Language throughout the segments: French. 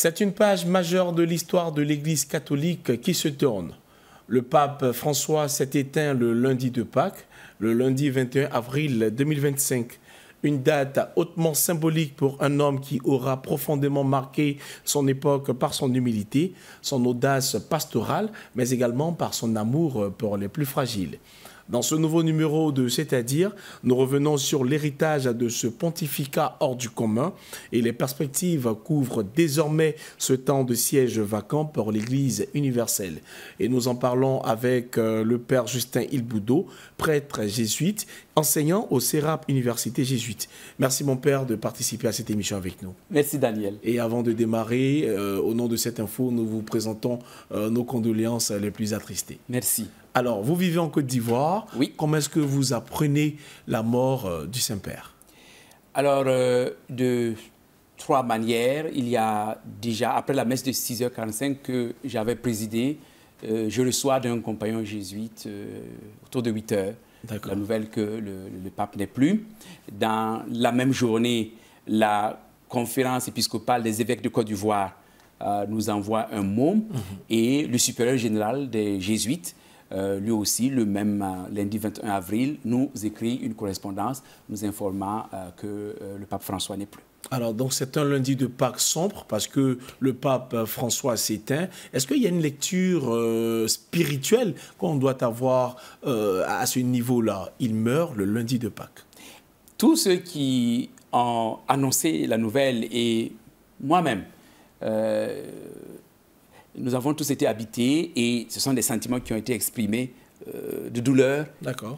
C'est une page majeure de l'histoire de l'Église catholique qui se tourne. Le pape François s'est éteint le lundi de Pâques, le lundi 21 avril 2025. Une date hautement symbolique pour un homme qui aura profondément marqué son époque par son humilité, son audace pastorale, mais également par son amour pour les plus fragiles. Dans ce nouveau numéro de C'est-à-dire, nous revenons sur l'héritage de ce pontificat hors du commun et les perspectives couvrent désormais ce temps de siège vacant pour l'Église universelle. Et nous en parlons avec le père Justin Ilboudo, prêtre jésuite, enseignant au CERAP Université Jésuite. Merci mon père de participer à cette émission avec nous. Merci Daniel. Et avant de démarrer, au nom de cette info, nous vous présentons nos condoléances les plus attristées. Merci. Alors, vous vivez en Côte d'Ivoire. Oui. Comment est-ce que vous apprenez la mort du Saint-Père? Alors, de trois manières. Il y a déjà, après la messe de 6h45 que j'avais présidé, je reçois d'un compagnon jésuite autour de 8h la nouvelle que le pape n'est plus. Dans la même journée, la conférence épiscopale des évêques de Côte d'Ivoire nous envoie un mot et le supérieur général des jésuites, lui aussi, le même lundi 21 avril, nous écrit une correspondance nous informant que le pape François n'est plus. Alors, donc, c'est un lundi de Pâques sombre parce que le pape François s'éteint. Est-ce qu'il y a une lecture spirituelle qu'on doit avoir à ce niveau-là? Il meurt le lundi de Pâques. Tous ceux qui ont annoncé la nouvelle et moi-même, nous avons tous été habités et ce sont des sentiments qui ont été exprimés de douleur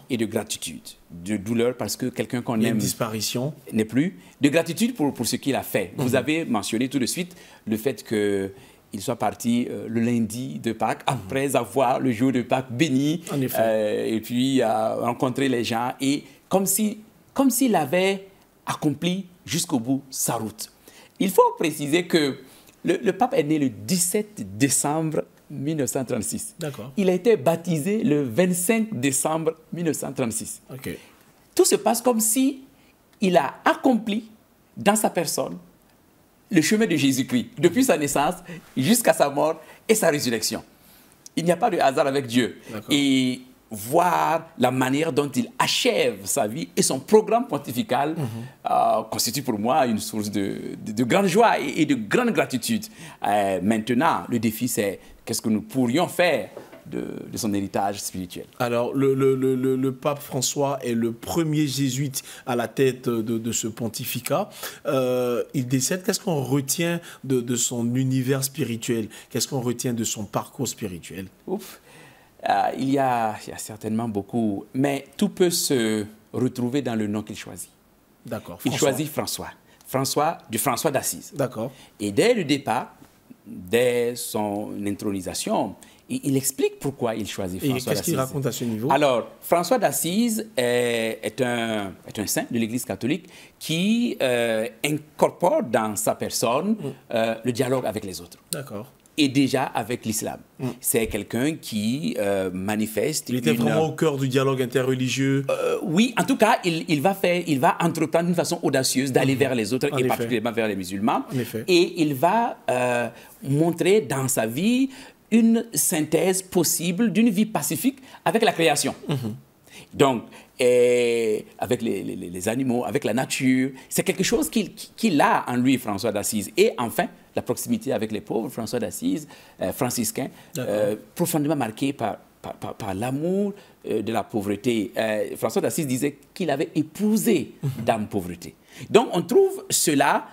et de gratitude. De douleur parce que quelqu'un qu'on aime... Une disparition. N'est plus. De gratitude pour ce qu'il a fait. Vous avez mentionné tout de suite le fait qu'il soit parti le lundi de Pâques après avoir le jour de Pâques béni. En effet. Et puis rencontrer les gens et comme s'il avait accompli jusqu'au bout sa route. Il faut préciser que le pape est né le 17 décembre 1936. D'accord. Il a été baptisé le 25 décembre 1936. Okay. Tout se passe comme si il a accompli dans sa personne le chemin de Jésus-Christ, depuis sa naissance jusqu'à sa mort et sa résurrection. Il n'y a pas de hasard avec Dieu. Et voir la manière dont il achève sa vie et son programme pontifical constitue pour moi une source de grande joie et de grande gratitude. Maintenant, le défi, c'est qu'est-ce que nous pourrions faire de son héritage spirituel. Alors, le pape François est le premier jésuite à la tête de ce pontificat. Il décède. Qu'est-ce qu'on retient de son univers spirituel? Qu'est-ce qu'on retient de son parcours spirituel? Il y a certainement beaucoup, mais tout peut se retrouver dans le nom qu'il choisit. D'accord. Il choisit François. François d'Assise. D'accord. Et dès le départ, dès son intronisation, il explique pourquoi il choisit François d'Assise. Et qu'est-ce qu'il raconte à ce niveau? Alors, François d'Assise est un saint de l'Église catholique qui incorpore dans sa personne le dialogue avec les autres. D'accord. Et déjà avec l'islam. C'est quelqu'un qui manifeste... Il était vraiment au cœur du dialogue interreligieux. Oui, en tout cas, il va entreprendre d'une façon audacieuse d'aller vers les autres et particulièrement vers les musulmans. Et il va montrer dans sa vie une synthèse possible d'une vie pacifique avec la création. Donc, avec les animaux, avec la nature, c'est quelque chose qu'il a en lui, François d'Assise. Et enfin, la proximité avec les pauvres, François d'Assise, franciscain, profondément marqué par l'amour de la pauvreté. François d'Assise disait qu'il avait épousé Dame Pauvreté. Donc, on trouve cela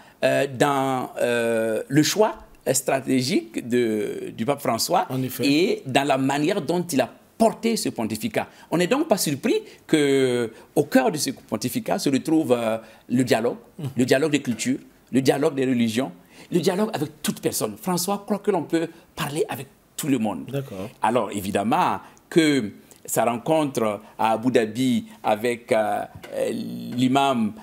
dans le choix stratégique du pape François et dans la manière dont il a porté ce pontificat. On n'est donc pas surpris qu'au cœur de ce pontificat se retrouve le dialogue des cultures, le dialogue des religions, le dialogue avec toute personne. François croit que l'on peut parler avec tout le monde. D'accord. Alors, évidemment, que sa rencontre à Abu Dhabi avec l'imam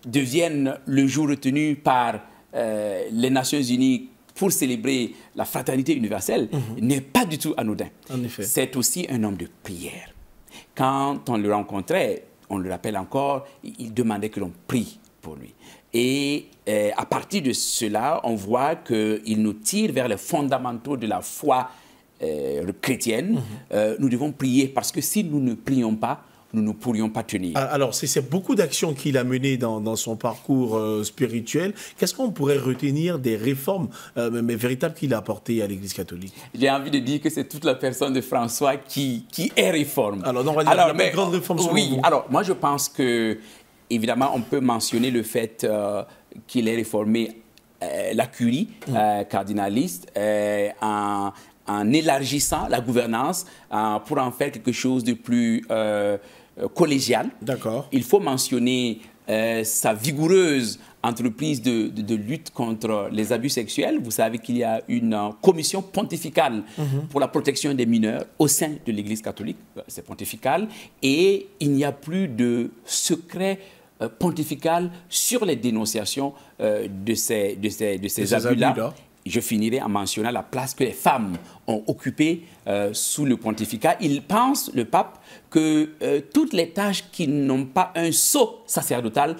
devienne le jour retenu par les Nations Unies pour célébrer la fraternité universelle n'est pas du tout anodin. En effet. C'est aussi un homme de prière. Quand on le rencontrait, on le rappelle encore, il demandait que l'on prie pour lui. Et à partir de cela, on voit qu'il nous tire vers les fondamentaux de la foi chrétienne. Nous devons prier parce que si nous ne prions pas, nous ne pourrions pas tenir. Alors, c'est beaucoup d'actions qu'il a menées dans son parcours spirituel. Qu'est-ce qu'on pourrait retenir des réformes mais véritables qu'il a apportées à l'Église catholique? J'ai envie de dire que c'est toute la personne de François qui est réforme. Alors, on va dire la plus grande réforme selon vous. Alors, moi, je pense que, évidemment, on peut mentionner le fait qu'il ait réformé la curie cardinaliste en élargissant la gouvernance pour en faire quelque chose de plus collégial. D'accord. Il faut mentionner sa vigoureuse entreprise de lutte contre les abus sexuels. Vous savez qu'il y a une commission pontificale pour la protection des mineurs au sein de l'Église catholique. C'est pontifical. Et il n'y a plus de secret pontifical sur les dénonciations de ces abus-là. Je finirai en mentionnant la place que les femmes ont occupée sous le pontificat. Il pense, le pape, que toutes les tâches qui n'ont pas un sceau sacerdotal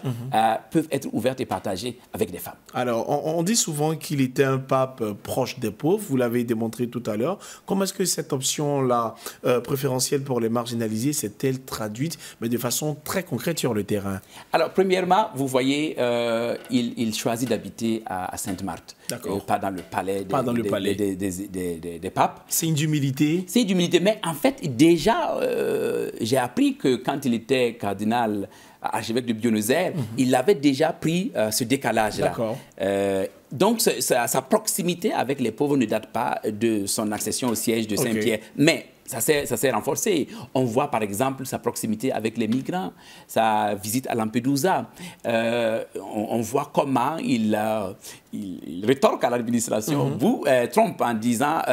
peuvent être ouvertes et partagées avec des femmes. Alors, on dit souvent qu'il était un pape proche des pauvres, vous l'avez démontré tout à l'heure. Comment est-ce que cette option-là, préférentielle pour les marginalisés, s'est-elle traduite, mais de façon très concrète sur le terrain? Alors, premièrement, vous voyez, il choisit d'habiter à Sainte-Marthe, pas dans le palais des papes. C'est une humilité. C'est une humilité, mais en fait, déjà, j'ai appris que quand il était cardinal archevêque de Buenos Aires, il avait déjà pris ce décalage-là. Donc, sa proximité avec les pauvres ne date pas de son accession au siège de Saint-Pierre. Mais ça s'est renforcé. On voit par exemple sa proximité avec les migrants, sa visite à Lampedusa. On voit comment il rétorque à l'administration Trump en disant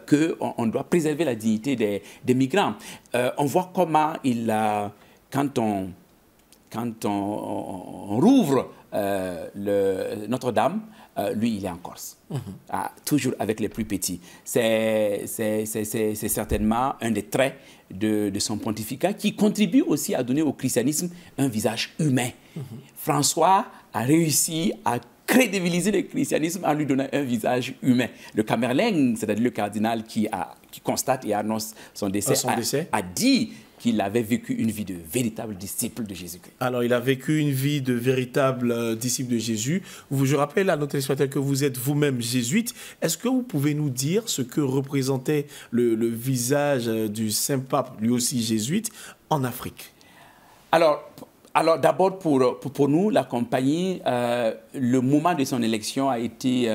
qu'on doit préserver la dignité des migrants. On voit comment quand on rouvre Notre-Dame, lui, il est en Corse, toujours avec les plus petits. C'est certainement un des traits de son pontificat qui contribue aussi à donner au christianisme un visage humain. François a réussi à crédibiliser le christianisme en lui donnant un visage humain. Le Camerleng, c'est-à-dire le cardinal qui constate et annonce son décès, a dit qu'il avait vécu une vie de véritable disciple de Jésus-Christ. Alors, il a vécu une vie de véritable disciple de Jésus. Je rappelle à nos téléspectateurs que vous êtes vous-même jésuite. Est-ce que vous pouvez nous dire ce que représentait le visage du Saint-Pape, lui aussi jésuite, en Afrique? Alors d'abord, pour nous, la compagnie, le moment de son élection a été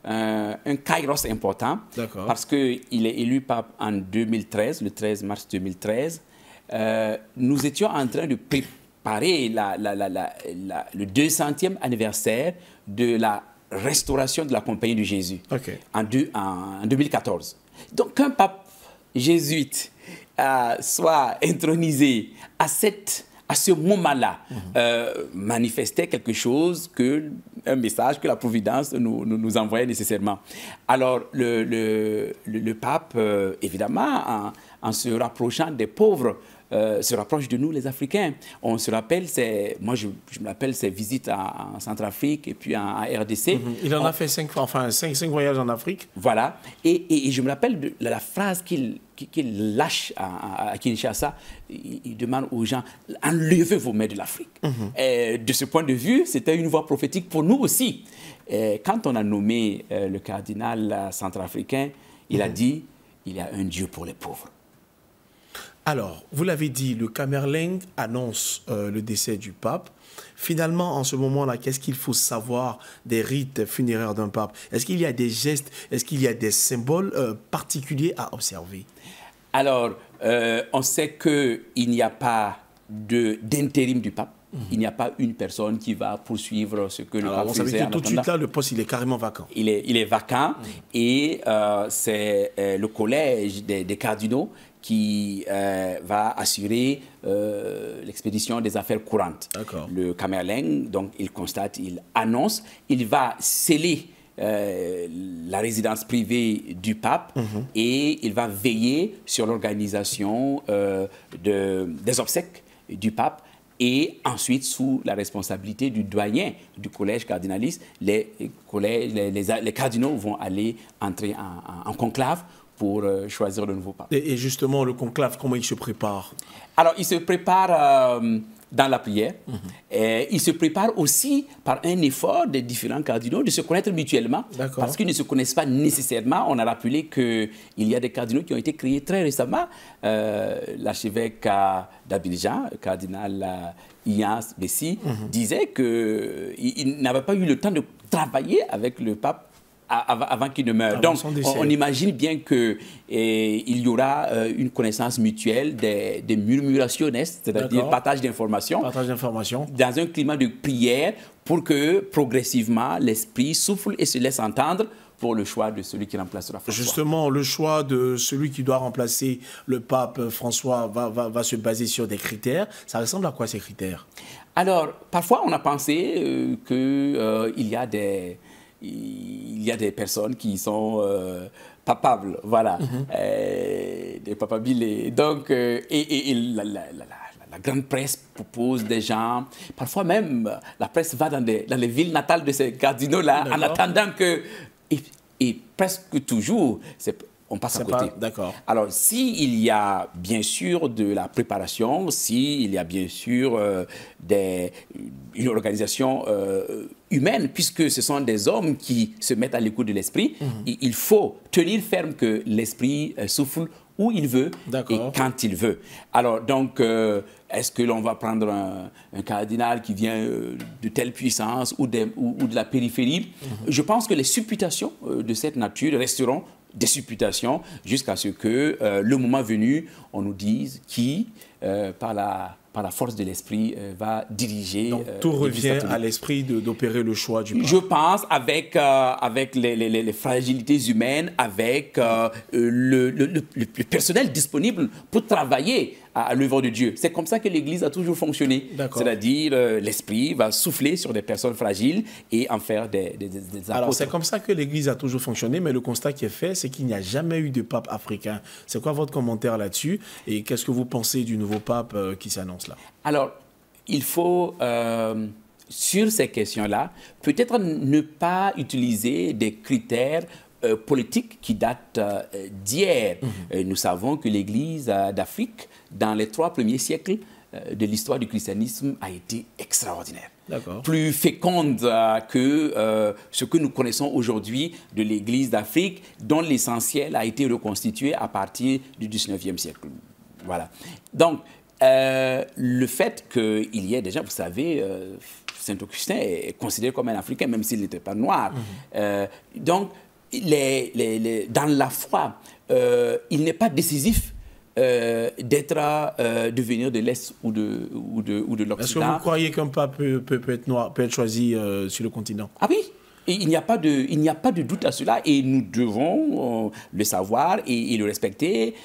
un kairos important, parce qu'il est élu pape en 2013, le 13 mars 2013. Nous étions en train de préparer le 200e anniversaire de la restauration de la Compagnie de Jésus en 2014. Donc qu'un pape jésuite soit intronisé à ce moment-là, manifestait quelque chose, un message que la Providence nous envoyait nécessairement. Alors, le pape, évidemment, en se rapprochant des pauvres, se rapproche de nous, les Africains. On se rappelle, moi je me rappelle ses visites en Centrafrique et puis en RDC. Il en a fait 5 voyages en Afrique. Voilà. Et je me rappelle de la phrase qu'il lâche à Kinshasa. Il demande aux gens, enlevez vos mains de l'Afrique. De ce point de vue, c'était une voix prophétique pour nous aussi. Quand on a nommé le cardinal centrafricain, il a dit, il y a un Dieu pour les pauvres. Alors, vous l'avez dit, le Camerleng annonce le décès du pape. Finalement, en ce moment-là, qu'est-ce qu'il faut savoir des rites funéraires d'un pape? Est-ce qu'il y a des gestes, est-ce qu'il y a des symboles particuliers à observer? Alors, on sait qu'il n'y a pas d'intérim du pape. Il n'y a pas une personne qui va poursuivre ce que le pape faisait. On savait que tout de suite, là, le poste, il est carrément vacant. Il est vacant et c'est le collège des cardinaux qui va assurer l'expédition des affaires courantes. Le Camerleng, donc, il constate, il annonce, il va sceller la résidence privée du pape et il va veiller sur l'organisation des obsèques du pape et ensuite, sous la responsabilité du doyen du collège cardinaliste, les cardinaux vont aller entrer en conclave pour choisir le nouveau pape. Et justement, le conclave, comment il se prépare? Alors, il se prépare dans la prière. Et il se prépare aussi par un effort des différents cardinaux de se connaître mutuellement, parce qu'ils ne se connaissent pas nécessairement. On a rappelé qu'il y a des cardinaux qui ont été créés très récemment. L'archevêque d'Abidjan, le cardinal Ignace Bessi, disait qu'il n'avait pas eu le temps de travailler avec le pape avant qu'il ne meure. Donc, on imagine bien qu'il y aura une connaissance mutuelle des murmurationnes, c'est-à-dire partage d'informations, dans un climat de prière pour que, progressivement, l'Esprit souffle et se laisse entendre pour le choix de celui qui remplacera François. Justement, le choix de celui qui doit remplacer le pape François va se baser sur des critères. Ça ressemble à quoi, ces critères? Alors, parfois, on a pensé qu'il y a des personnes qui sont papables, voilà, des papabilés. Donc, la grande presse propose des gens, parfois même la presse va dans les villes natales de ces cardinaux-là, en attendant que, et presque toujours, on passe à côté. D'accord. Alors, s'il y a bien sûr de la préparation, s'il y a bien sûr une organisation humaine, puisque ce sont des hommes qui se mettent à l'écoute de l'esprit, il faut tenir ferme que l'esprit souffle où il veut et quand il veut. Alors, donc, est-ce que l'on va prendre un cardinal qui vient de telle puissance ou de la périphérie? Je pense que les supputations de cette nature resteront des supputations jusqu'à ce que, le moment venu, on nous dise qui, par la force de l'esprit, va diriger. Donc, tout revient à l'esprit d'opérer le choix du pape. Je pense, avec les fragilités humaines, avec le personnel disponible pour travailler à l'œuvre de Dieu. C'est comme ça que l'Église a toujours fonctionné. C'est-à-dire, l'esprit va souffler sur des personnes fragiles et en faire des apôtres. Alors, c'est comme ça que l'Église a toujours fonctionné, mais le constat qui est fait, c'est qu'il n'y a jamais eu de pape africain. C'est quoi votre commentaire là-dessus? Et qu'est-ce que vous pensez du nouveau pape qui s'annonce là? Alors, il faut, sur ces questions-là, peut-être ne pas utiliser des critères politiques qui datent d'hier. Nous savons que l'Église d'Afrique, dans les 3 premiers siècles de l'histoire du christianisme, a été extraordinaire. Plus féconde que ce que nous connaissons aujourd'hui de l'Église d'Afrique, dont l'essentiel a été reconstitué à partir du 19e siècle. Voilà. Donc, le fait qu'il y ait déjà, vous savez, Saint-Augustin est considéré comme un Africain, même s'il n'était pas noir. Donc, dans la foi, il n'est pas décisif de venir de l'Est ou de l'Occident. Est-ce que vous croyez qu'un pape peut être noir, peut être choisi sur le continent? Ah oui, il n'y a pas de doute à cela et nous devons le savoir et le respecter.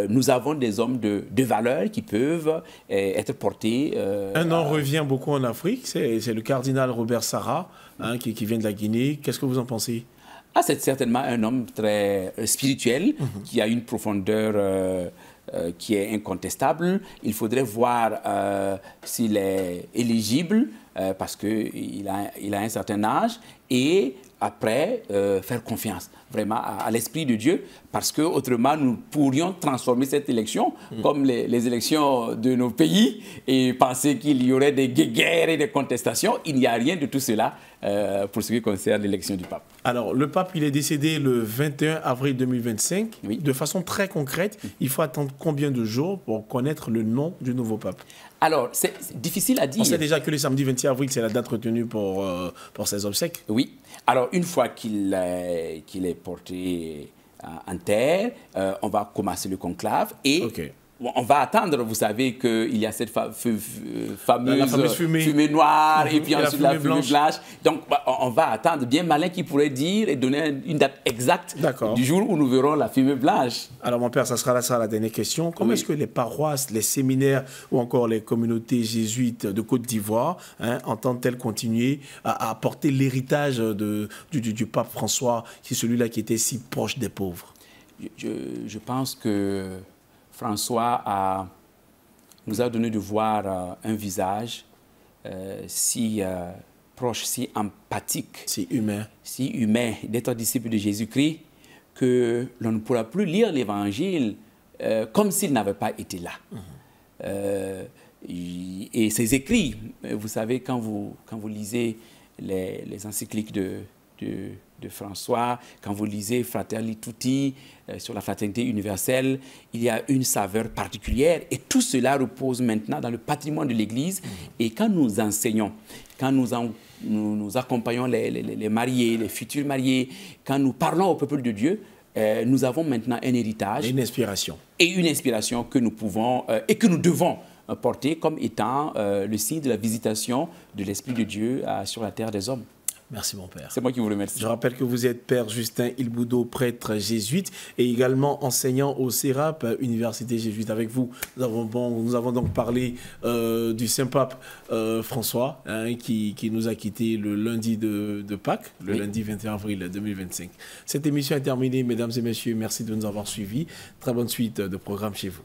Nous avons des hommes de valeur qui peuvent être portés. Un nom revient beaucoup en Afrique, c'est le cardinal Robert Sarah, qui vient de la Guinée. Qu'est-ce que vous en pensez? C'est certainement un homme très spirituel, qui a une profondeur qui est incontestable. Il faudrait voir s'il est éligible, parce qu'il a un certain âge, et après, faire confiance vraiment à l'Esprit de Dieu, parce qu'autrement, nous pourrions transformer cette élection comme les élections de nos pays et penser qu'il y aurait des guerres et des contestations. Il n'y a rien de tout cela pour ce qui concerne l'élection du pape. Alors, le pape, il est décédé le 21 avril 2025. Oui. De façon très concrète, il faut attendre combien de jours pour connaître le nom du nouveau pape? Alors, c'est difficile à dire. On sait déjà que le samedi 26 avril, c'est la date retenue pour ses obsèques. Oui. Alors, une fois qu'il est porté en terre, on va commencer le conclave et on va attendre. Vous savez qu'il y a cette fameuse fumée noire et puis ensuite la fumée blanche. Donc, on va attendre. Bien malin qui pourrait dire et donner une date exacte du jour où nous verrons la fumée blanche. Alors, mon père, ça sera la dernière question. Comment est-ce que les paroisses, les séminaires ou encore les communautés jésuites de Côte d'Ivoire entendent-elles continuer à porter l'héritage du pape François, qui est celui-là qui était si proche des pauvres? Je pense que François a nous a donné de voir un visage si proche, si empathique, si humain, d'être disciple de Jésus-Christ, que l'on ne pourra plus lire l'Évangile comme s'il n'avait pas été là. Et ses écrits, vous savez, quand vous lisez les encycliques de François, quand vous lisez Fratelli Tutti sur la fraternité universelle, il y a une saveur particulière et tout cela repose maintenant dans le patrimoine de l'Église. Et quand nous enseignons, quand nous accompagnons les mariés, les futurs mariés, quand nous parlons au peuple de Dieu, nous avons maintenant un héritage. Et une inspiration. Et une inspiration que nous pouvons et que nous devons porter comme étant le signe de la visitation de l'Esprit de Dieu sur la terre des hommes. Merci mon père. C'est moi qui vous remercie. Je rappelle que vous êtes père Justin Ilboudo, prêtre jésuite et également enseignant au CERAP, Université jésuite. Avec vous, nous avons donc parlé du Saint-Pape François, qui nous a quittés le lundi de Pâques, le lundi 21 avril 2025. Cette émission est terminée, mesdames et messieurs. Merci de nous avoir suivis. Très bonne suite de programme chez vous.